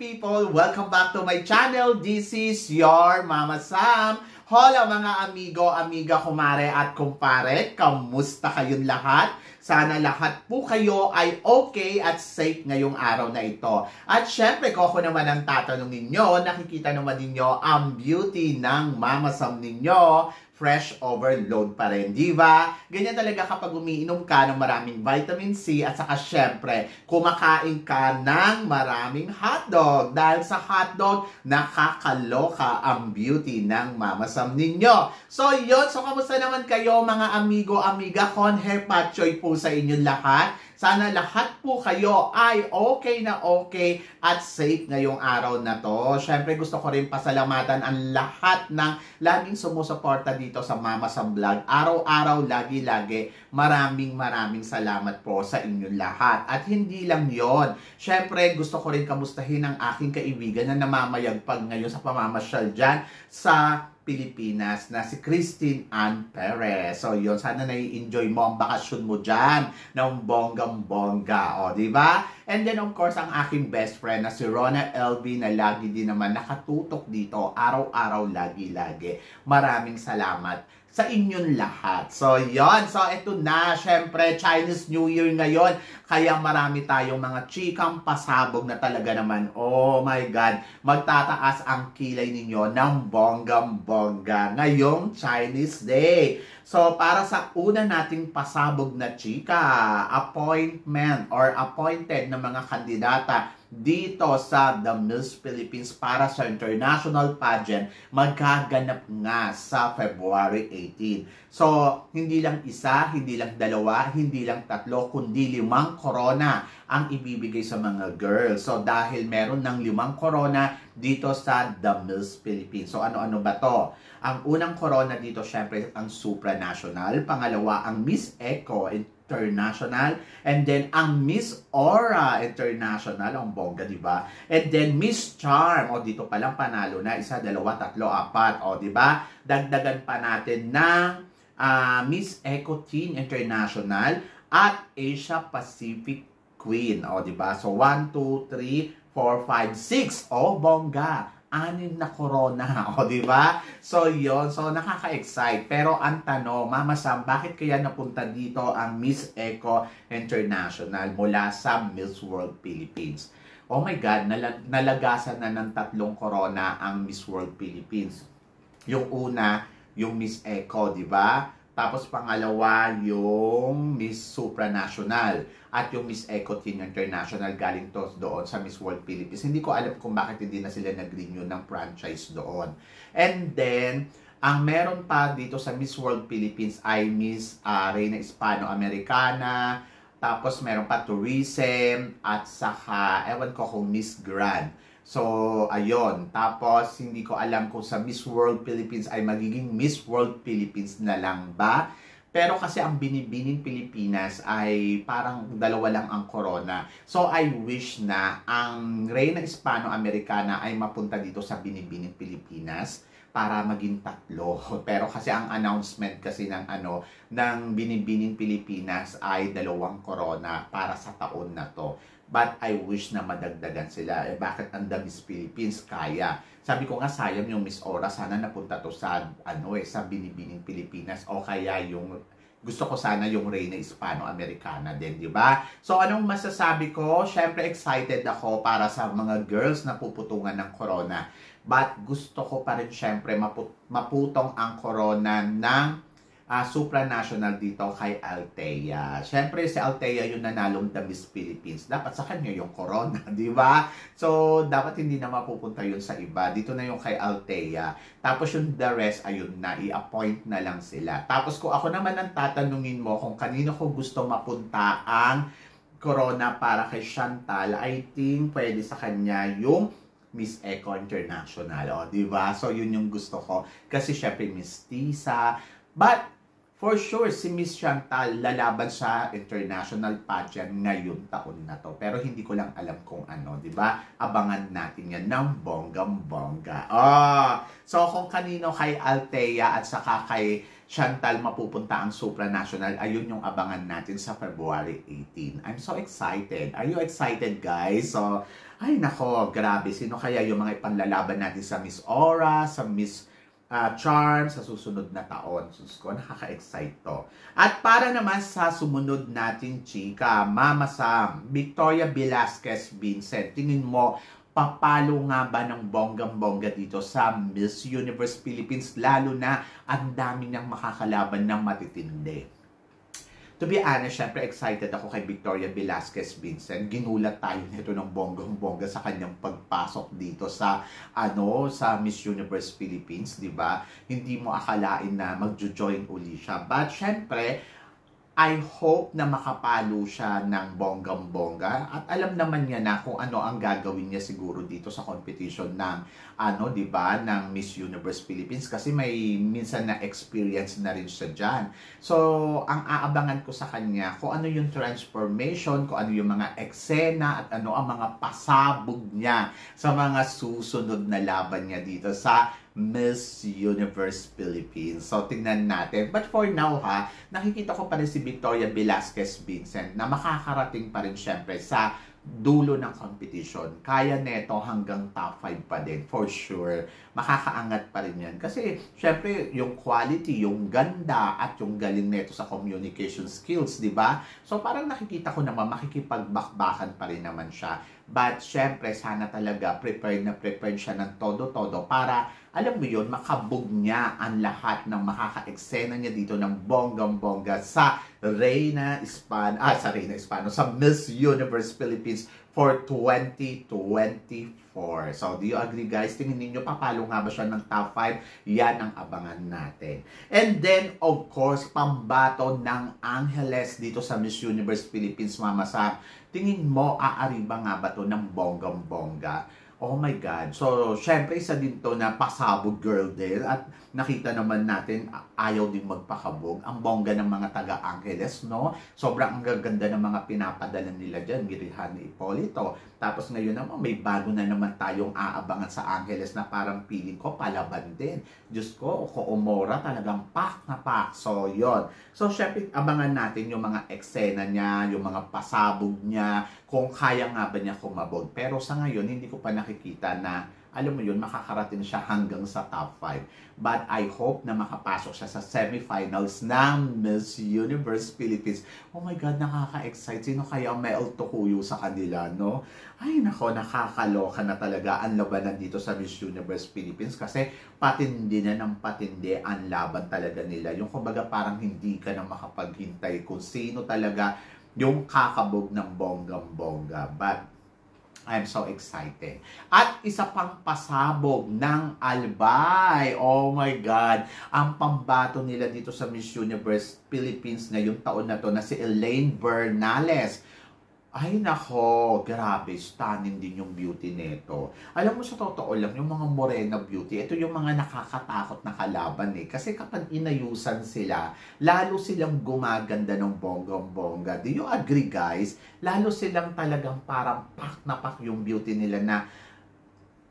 people! Welcome back to my channel. This is your Mama Sam. Hola mga amigo, amiga, kumare at kumpare. Kamusta kayong lahat? Sana lahat po kayo ay okay at safe ngayong araw na ito. At syempre, kung ako naman ang tatanungin nyo, nakikita naman ninyo ang beauty ng Mama Sam ninyo. Fresh overload pa rin, di ba? Ganyan talaga kapag umiinom ka ng maraming vitamin C at saka syempre, kumakain ka ng maraming hotdog. Dahil sa hotdog, nakakaloka ang beauty ng Mama Sam ninyo. So yun, so kamusta naman kayo mga amigo, amiga, konhe patchoy po sa inyong lahat. Sana lahat po kayo ay okay na okay at safe ngayong araw na to. Syempre gusto ko rin pasalamatan ang lahat ng laging sumusuporta dito sa Mama Sam Vlog. Araw-araw, lagi-lagi, maraming salamat po sa inyong lahat. At hindi lang yon. Syempre gusto ko rin kamustahin ang aking kaibigan na namamayagpag ngayon sa pamamasyal dyan sa Pilipinas na si Christine Ann Perez. So yun, sana nai-enjoy mo ang bakasyon mo dyan ng bonggang-bongga. O, di ba? And then of course, ang aking best friend na si Rona LB na lagi din naman nakatutok dito, araw-araw, lagi-lagi. Maraming salamat sa inyong lahat. So, yon. So, eto na. Syempre, Chinese New Year ngayon. Kaya marami tayong mga chikang pasabog na talaga naman. Oh my God. Magtataas ang kilay ninyo ng bonggam-bongga ngayong Chinese Day. So, para sa una nating pasabog na chika, appointment or appointed na mga kandidata dito sa The Miss Philippines para sa international pageant, magkaganap nga sa February 18. So, hindi lang isa, hindi lang dalawa, hindi lang tatlo, kundi 5 corona ang ibibigay sa mga girls. So, dahil meron ng 5 corona dito sa The Miss Philippines. So, ano-ano ba to? Ang unang corona dito, syempre, ang supranational. Pangalawa, ang Miss Eco International, and then ang Miss Aura International, ang bongga, di ba? And then Miss Charm, o dito pa lang panalo na, 1, 2, 3, 4, o di ba? Dagdagan pa natin ng Miss Eco Teen International at Asia Pacific Queen, o di ba? So 1, 2, 3, 4, 5, 6, o bongga. 6 na corona, o di ba? So yon, so nakaka-excite. Pero ang tanong, Mama Sam, bakit kaya napunta dito ang Miss Eco International mula sa Miss World Philippines? Oh my God, nalagasan na ng 3 corona ang Miss World Philippines. Yung una, yung Miss Eco, di ba? Tapos pangalawa, yung Miss Supranational at yung Miss Eco Teen International, galing to doon sa Miss World Philippines. Hindi ko alam kung bakit hindi na sila nag-renew ng franchise doon. And then, ang meron pa dito sa Miss World Philippines ay Miss Reina Hispano-Americana, tapos meron pa Tourism, at saka, ewan ko kung Miss Grand. So, ayun. Tapos, hindi ko alam kung sa Miss World Philippines ay magiging Miss World Philippines na lang ba. Pero kasi ang Binibining Pilipinas ay parang 2 lang ang corona. So, I wish na ang Reina Hispano-Americana ay mapunta dito sa Binibining Pilipinas para maging 3. Pero kasi ang announcement kasi ng Binibining Pilipinas ay 2 corona para sa taon na to. But I wish na madagdagan sila. Bakit ang The Miss Philippines kaya? Sabi ko nga, sayang yung Miss Aura. Sana napunta to sa, sa Binibining Pilipinas. O kaya yung, gusto ko sana yung Reina Hispano-Americana din, di ba? So, anong masasabi ko? Syempre, excited ako para sa mga girls na puputungan ng corona. But gusto ko pa rin syempre maputong ang corona ng supranational dito kay Althea. Siyempre, si Althea yung nanalong The Miss Philippines. Dapat sa kanya yung corona, di ba? So, dapat hindi na mapupunta yun sa iba. Dito na yung kay Althea. Tapos yung the rest, ayun na, i-appoint na lang sila. Tapos kung ako naman ang tatanungin mo kung kanino ko gusto mapunta ang corona para kay Chantal, I think pwede sa kanya yung Miss Eco International, o, di ba? So, yun yung gusto ko. Kasi syempre, Miss Tisa. But, for sure, si Miss Chantal lalaban sa international pageant ngayon taon na to. Pero hindi ko lang alam kung ano, di ba? Abangan natin yan ng bonggang-bongga. So kung kanino kay Althea at saka kay Chantal mapupunta ang supranational, ayun yung abangan natin sa February 18. I'm so excited. Are you excited, guys? So, ay nako, grabe. Sino kaya yung mga ipanlalaban natin sa Miss Aura, sa Miss Charm sa susunod na taon? Sus ko, nakaka-excite to. At para naman sa sumunod natin, chika, Mama Sam, Victoria Velasquez Vincent, tingin mo, papalo nga ba ng bonggang-bongga dito sa Miss Universe Philippines, lalo na ang dami niyang makakalaban ng matitindi? To be honest, syempre excited ako kay Victoria Velasquez Vincent. Ginulat tayo nito ng bonggang-bongga sa kanyang pagpasok dito sa sa Miss Universe Philippines, 'di ba? Hindi mo akalain na magjo-join uli siya. But syempre, I hope na makapalo siya ng bonggang-bongga at alam naman niya na kung ano ang gagawin niya siguro dito sa competition ng 'di ba, ng Miss Universe Philippines kasi may minsan na experience na rin siya diyan. So, ang aabangan ko sa kanya kung ano yung transformation, kung ano yung mga eksena at ano ang mga pasabog niya sa mga susunod na laban niya dito sa Miss Universe Philippines. So, tingnan natin. But for now, nakikita ko pa rin si Victoria Velasquez Vincent na makakarating pa rin syempre sa dulo ng competition. Kaya neto hanggang top 5 pa din, for sure. Makakaangat pa rin yan. Kasi, syempre, yung quality, yung ganda, at yung galing neto sa communication skills, di ba? So, parang nakikita ko naman, makikipagbakbakan pa rin naman siya. But, syempre, sana talaga prepared siya ng todo-todo para, alam mo yun, makabog niya ang lahat ng makaka-eksena niya dito ng bonggang-bongga sa sa Miss Universe Philippines for 2024. So, do you agree, guys? Tingin ninyo, papalo nga ba siya ng top 5? Yan ang abangan natin. And then, of course, pambato ng Angeles dito sa Miss Universe Philippines, Mama Sam. Tingin mo, aariba nga ba to ng bonggang-bongga? Oh my God. So, syempre, isa din to na pasabog girl din. At nakita naman natin, ayaw din magpakabog. Ang bongga ng mga taga-Angeles, no? Sobrang ang gaganda ng mga pinapadala nila dyan. Girihan ni Ipolito. Tapos ngayon naman, may bago na naman tayong aabangan sa Angeles na parang feeling ko palaban din. Diyos ko, Koomora talagang pak na pak. So, yon. So, syempre, abangan natin yung mga eksena niya, yung mga pasabog niya, kung kaya nga ba niya kumabog. Pero sa ngayon, hindi ko pa nakikita na, alam mo yun, makakarating siya hanggang sa top 5. But I hope na makapasok siya sa semifinals ng Miss Universe Philippines. Oh my God, nakaka-excite. Sino kaya may tukuyo sa kanila, no? Ay, nako, nakakaloka na talaga ang labanan dito sa Miss Universe Philippines kasi patindi na ng patindi ang laban talaga nila. Yung kumbaga parang hindi ka na makapaghintay kung sino talaga yung kakabog ng bonggang-bongga. But I'm so excited. At isa pang pasabog ng Albay. Oh my God. Ang pambato nila dito sa Miss Universe Philippines ngayong taon na to na si Elaine Bernales. Ay nako, grabe, stunning din yung beauty nito. Alam mo, sa totoo lang, yung mga morena beauty, ito yung mga nakakatakot na kalaban eh. Kasi kapag inayusan sila, lalo silang gumaganda ng bonggang-bongga. Do you agree, guys? Lalo silang talagang parang pak na pak yung beauty nila na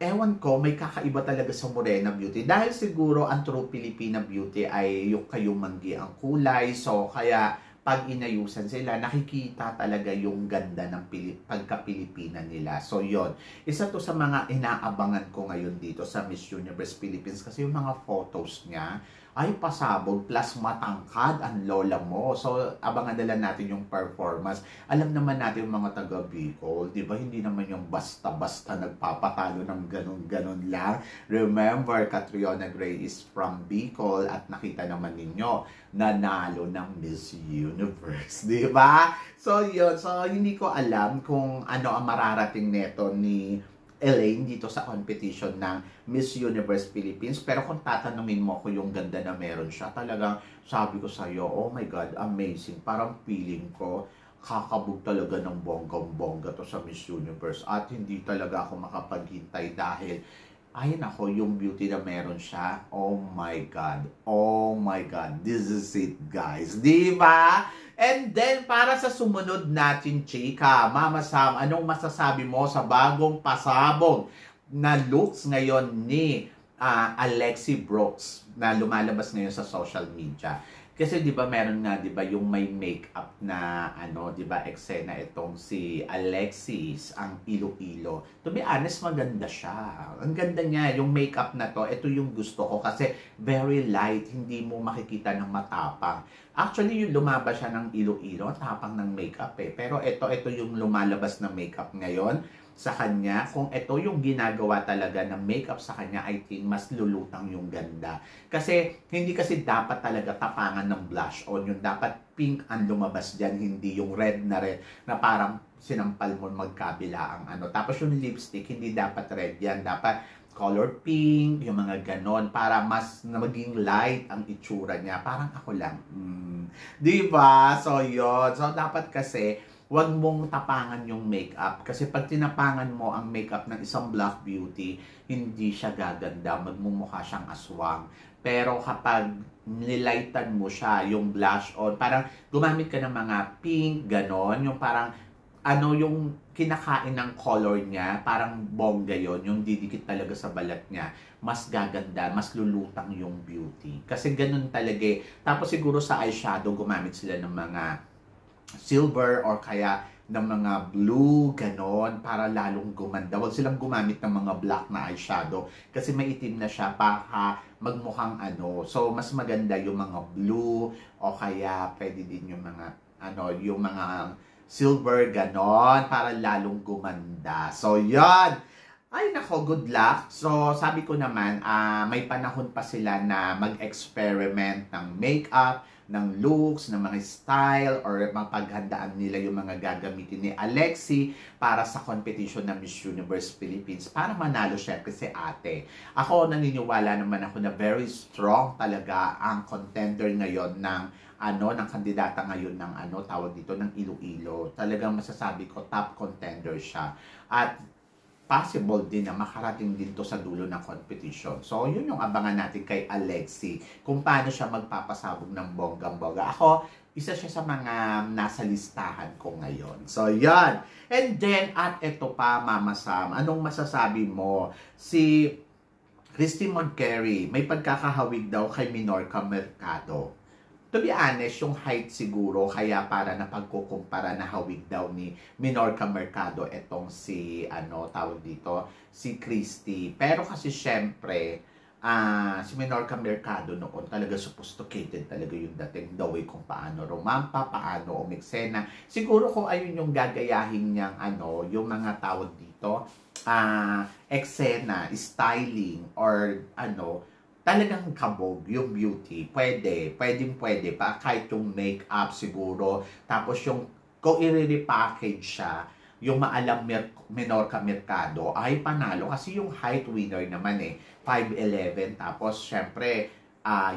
ewan ko, may kakaiba talaga sa morena beauty. Dahil siguro ang true Filipina beauty ay yung kayumanggi ang kulay. So, kaya pag inayusan sila, nakikita talaga yung ganda ng pagka-Pilipina nila. So, yon. Isa to sa mga inaabangan ko ngayon dito sa Miss Universe Philippines kasi yung mga photos niya ay pasabog plus matangkad ang lola mo. So, abangan nila natin yung performance. Alam naman natin yung mga taga Bicol, di ba? Hindi naman yung basta-basta nagpapatalo ng ganun-ganun lang. Remember, Catriona Gray is from Bicol at nakita naman ninyo, nanalo ng Miss Universe, di ba? So, yun. So, hindi ko alam kung ano ang mararating neto ni Elaine dito sa competition ng Miss Universe Philippines. Pero kung tatanungin mo ko yung ganda na meron siya, talagang sabi ko sa'yo, oh my God, amazing. Parang feeling ko, kakabog talaga ng bonggang-bongga to sa Miss Universe. At hindi talaga ako makapaghintay dahil ay nako, yung beauty na meron siya, oh my God, oh my God, this is it guys, di ba? And then, para sa sumunod natin, chika, Mama Sam, anong masasabi mo sa bagong pasabog na looks ngayon ni Alexi Brooks na lumalabas ngayon sa social media? Kasi 'di ba meron nga 'di ba yung may makeup na 'di ba eksena itong si Alexis ang Iloilo. To be honest, maganda siya. Ang ganda niya yung makeup na to. Ito yung gusto ko kasi very light, hindi mo makikita ng matapang. Actually, yung lumabas siya ng Iloilo, tapang ng makeup eh. Pero ito yung lumalabas na makeup ngayon sa kanya. Kung ito yung ginagawa talaga ng makeup sa kanya, I think mas lulutang yung ganda. Kasi hindi kasi dapat talaga tapangan ng blush on. Yung dapat pink ang lumabas dyan, hindi yung red na parang sinampal mo magkabila ang Tapos yung lipstick, hindi dapat red yan. Dapat color pink, yung mga ganon, para mas na maging light ang itsura niya. Parang ako lang. Diba? So, yun. So, dapat kasi, wag mong tapangan yung makeup. Kasi pag tinapangan mo ang makeup ng isang black beauty, hindi siya gaganda. Magmumukha siyang aswang. Pero kapag nilightan mo siya, yung blush on, parang gumamit ka ng mga pink, ganon. Yung parang, yung kinakain ng color niya, parang bongga yon, yung didikit talaga sa balat niya, mas gaganda, mas lulutang yung beauty. Kasi ganun talaga eh. Tapos siguro sa eyeshadow, gumamit sila ng mga silver or kaya ng mga blue, ganon, para lalong gumanda. Huwag silang gumamit ng mga black na eyeshadow kasi maitim na siya para magmukhang So, mas maganda yung mga blue o kaya pwede din yung mga, yung mga silver, ganon, para lalong gumanda. So, yan. Ay, nako, good luck. So, sabi ko naman, may panahon pa sila na mag-experiment ng makeup, ng looks, ng mga style, or mapaghandaan nila yung mga gagamitin ni Alexi para sa competition ng Miss Universe Philippines para manalo siya kasi ate. Ako, naniniwala naman ako na very strong talaga ang contender ngayon ng ng kandidata ngayon ng tawag dito, ng Iloilo. Talagang masasabi ko, top contender siya. At possible din na makarating din to sa dulo ng competition. So, yun yung abangan natin kay Alexi. Kung paano siya magpapasabog ng bonggang-bongga. Ako, isa siya sa mga nasa listahan ko ngayon. So, yan. And then, at ito pa, Mama Sam, anong masasabi mo? Si Christy Montgomery, may pagkakahawig daw kay Minorca Mercado. To be honest, yung height siguro, kaya para napagkukumpara na hawig daw ni Minorca Mercado etong si, tawag dito, si Christy. Pero kasi syempre, si Minorca Mercado noon talaga sophisticated talaga yung dating, the way kung paano rumampa, paano umiksena. Siguro kung ayun yung gagayahin niyang, yung mga tawag dito, eksena, styling, or talagang kabog yung beauty. Pwede pa. Kahit yung makeup siguro. Tapos yung, kung i-repackage siya, yung maalam Minorca Mercado, ay panalo. Kasi yung height winner naman 5'11". Tapos, syempre,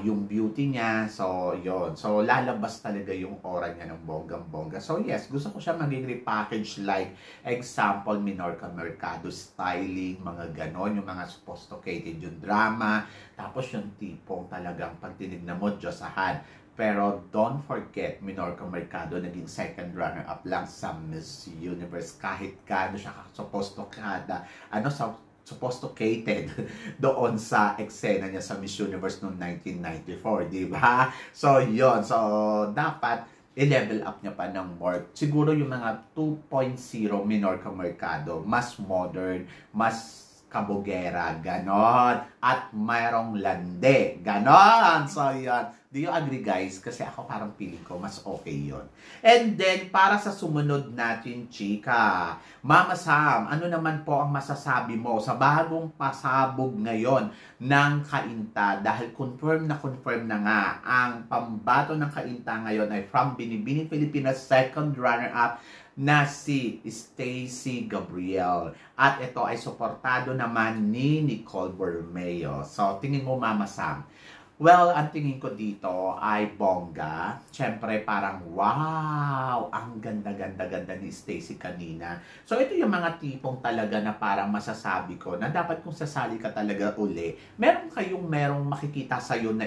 yung beauty niya. So, yon. So, lalabas talaga yung aura niya ng bonggang-bongga. So, yes, gusto ko siya maging repackage like example, Minorca Mercado styling, mga ganon, yung mga sophisticated, yung drama. Tapos, yung tipong talagang pag tinignan mo, Diyosahan. Pero, don't forget, Minorca Mercado naging second runner-up lang sa Miss Universe. Kahit gaano siya sophisticated doon sa eksena niya sa Miss Universe noong 1994, di ba? So, yon. So, dapat i-level up niya pa ng more. Siguro yung mga 2.0 Minorca Mercado, mas modern, mas kabugera, ganon. At mayroong lande, ganon. So, yon. Do you agree, guys? Kasi ako parang feeling ko, mas okay yon. And then, para sa sumunod natin, chika, Mama Sam, ano naman po ang masasabi mo sa bagong pasabog ngayon ng Kainta? Dahil confirm na nga ang pambato ng Kainta ngayon ay from Binibining Pilipinas, second runner-up na si Stacey Gabriel. At ito ay suportado naman ni Nicole Bermeo. So, tingin mo, Mama Sam, Well, ang tingin ko dito ay bongga. Siyempre parang wow, ang ganda-ganda-ganda ni Stacy kanina. So ito yung mga tipong talaga na parang masasabi ko na dapat kung sasali ka talaga uli, merong makikita sa'yo na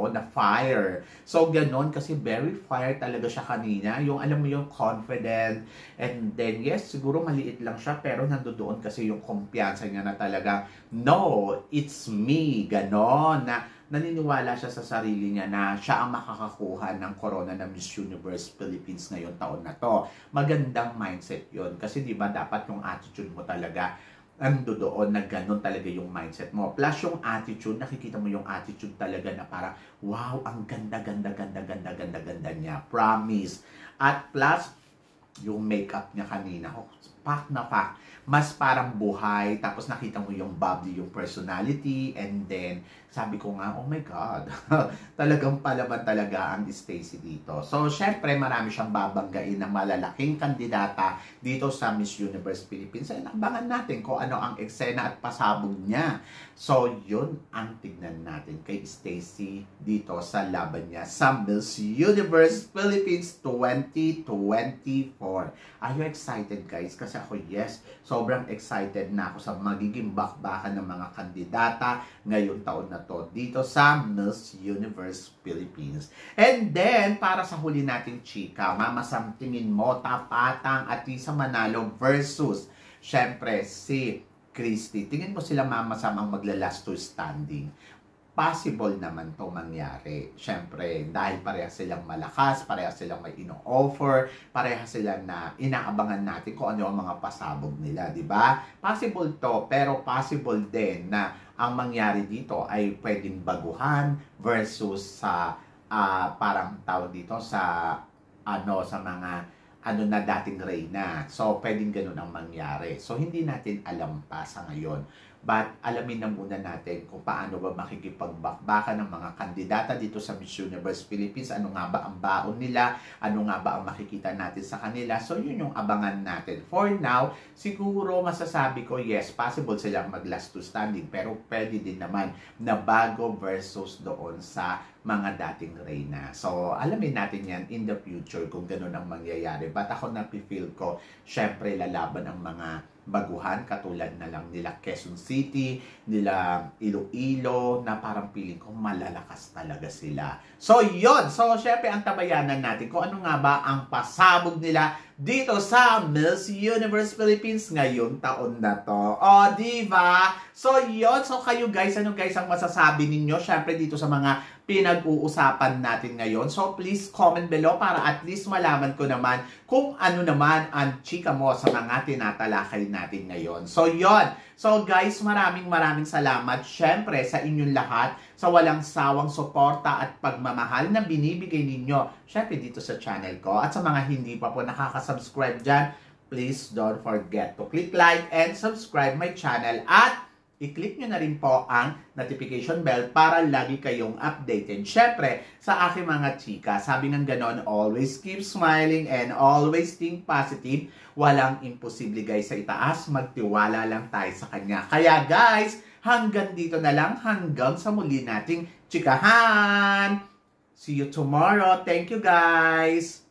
na fire. So, ganon, kasi very fire talaga siya kanina. Yung, alam mo yung confident, and then, yes, siguro maliit lang siya, pero nandoon kasi yung kumpiyansa niya na talaga, no, it's me, ganon, na naniniwala siya sa sarili niya na siya ang makakakuha ng corona ng Miss Universe Philippines ngayong taon na to. Magandang mindset yon kasi di ba dapat yung attitude mo talaga ando doon na ganun talaga yung mindset mo. Plus yung attitude, nakikita mo yung attitude talaga na parang, wow, ang ganda niya. Promise. At plus, yung makeup niya kanina, pack na pack. Mas parang buhay, tapos nakita mo yung bubbly, yung personality, and then, sabi ko nga, oh my God, talagang palaban talaga ang Stacy dito. So, syempre, marami siyang babanggain na malalaking kandidata dito sa Miss Universe Philippines. Ay, nakabangan natin kung ano ang eksena at pasabog niya. So, yun ang tignan natin kay Stacy dito sa laban niya sa Miss Universe Philippines 2024. Are you excited, guys? Kasi ako, yes, sobrang excited na ako sa magiging bakbakan ng mga kandidata ngayong taon na to dito sa Miss Universe Philippines. And then, para sa huli natin, chika, Mama Sam, tingin mo, tapatang at Lisa Manalo versus, syempre, si Christy. Tingin mo sila Mama Sam ang magla-last to standing. Possible naman to mangyari. Siyempre, dahil parehas silang malakas, parehas silang may ino-offer, parehas silang na inaabangan natin kung ano ang mga pasabog nila, di ba? Possible to, pero possible din na ang mangyari dito ay pwedeng baguhan versus sa parang tawag dito sa sa mga na dating reyna. So, pwedeng ganun ang mangyari. So, hindi natin alam pa sa ngayon. But, alamin na muna natin kung paano ba makikipagbakbakan ng mga kandidata dito sa Miss Universe Philippines. Ano nga ba ang baon nila? Ano nga ba ang makikita natin sa kanila? So, yun yung abangan natin. For now, siguro masasabi ko, yes, possible silang mag-last to standing. Pero pwede din naman na bago versus doon sa mga dating reyna. So, alamin natin yan in the future kung ganun ang mangyayari. But ako napifeel ko, syempre lalaban ang mga baguhan, katulad na lang nila Quezon City, nila Iloilo, na parang piling ko malalakas talaga sila. So, yun. So, syempre, ang tabayanan natin kung ano nga ba ang pasabog nila dito sa Miss Universe Philippines ngayong taon na to. O, diba? So, yun. So, kayo guys, ano guys ang masasabi ninyo? Syempre, dito sa mga pinag-uusapan natin ngayon. So, please comment below para at least malaman ko naman kung ano naman ang chika mo sa mga tinatalakay natin ngayon. So, yon. So, guys, maraming salamat syempre sa inyong lahat sa walang sawang suporta at pagmamahal na binibigay ninyo syempre dito sa channel ko. At sa mga hindi pa po nakaka-subscribe dyan, please don't forget to click like and subscribe my channel at i-click nyo na rin po ang notification bell para lagi kayong updated. Syempre, sa aking mga chika, sabi ng ganon, always keep smiling and always think positive. Walang imposible guys sa itaas, magtiwala lang tayo sa kanya. Kaya guys, hanggang dito na lang, hanggang sa muli nating chikahan. See you tomorrow. Thank you guys.